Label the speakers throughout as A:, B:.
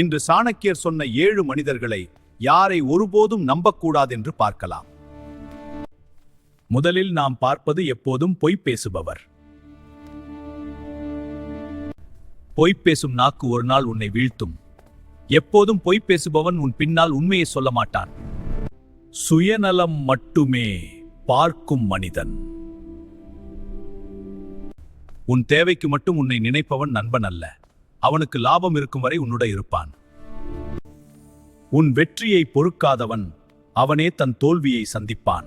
A: இன்று சாணக்கியர் சொன்ன 7 மனிதர்களை யாரை ஒருபோதும் நம்பக்கூடாதென்று பார்க்கலாம். முதலில் நாம் பார்ப்பது எப்போதும் பொய் பேசுபவர். பொய் பேசும் நாக்கு ஒரு நாள் உன்னை வீழ்த்தும். எப்போதும் பொய் பேசுபவன் உன் பின்னால் உண்மையை சொல்ல மாட்டான். சுயநலம் மட்டுமே பார்க்கும் மனிதன். உன் தேவைக்கு மட்டும் உன்னை நினைப்பவன் நண்பன் அல்ல. அவனுக்கு லாபம் இருக்கும் வரை உன்னுடன் இருப்பான். உன் வெற்றியை பொறுக்காதவன் அவனே தன் தோல்வியை சந்திப்பான்.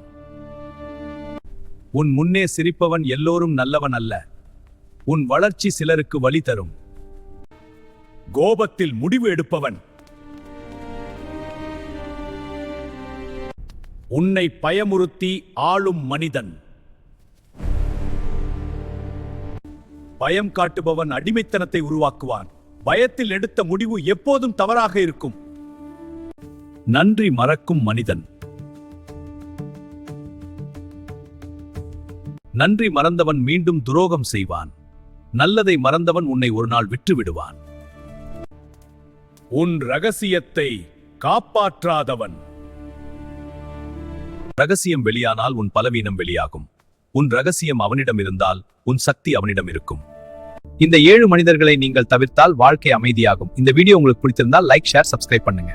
A: உன் முன்னே சிரிப்பவன் எல்லோரும் நல்லவன் அல்ல. உன் வளர்ச்சி சிலருக்கு வழி தரும். கோபத்தில் முடிவு எடுப்பவன் உன்னை பயமுறுத்தி ஆளும் மனிதன். பயம் காட்டுபவன் அடிமைத்தனத்தை உருவாக்குவான். பயத்தில் எடுத்த முடிவு எப்போதும் தவறாக இருக்கும். நன்றி மறக்கும் மனிதன். நன்றி மறந்தவன் மீண்டும் துரோகம் செய்வான். நல்லதை மறந்தவன் உன்னை ஒரு நாள் விட்டு விடுவான். உன் ரகசியத்தை காப்பாற்றாதவன். ரகசியம் வெளியானால் உன் பலவீனம் வெளியாகும். உன் ரகசியம் அவனிடம் இருந்தால் உன் சக்தி அவனிடம் இருக்கும். இந்த 7 மனிதர்களை நீங்கள் தவிர்த்தால் வாழ்க்கை அமைதியாகும். இந்த வீடியோ உங்களுக்கு பிடித்திருந்தால் லைக், ஷேர், சப்ஸ்கிரைப் பண்ணுங்க.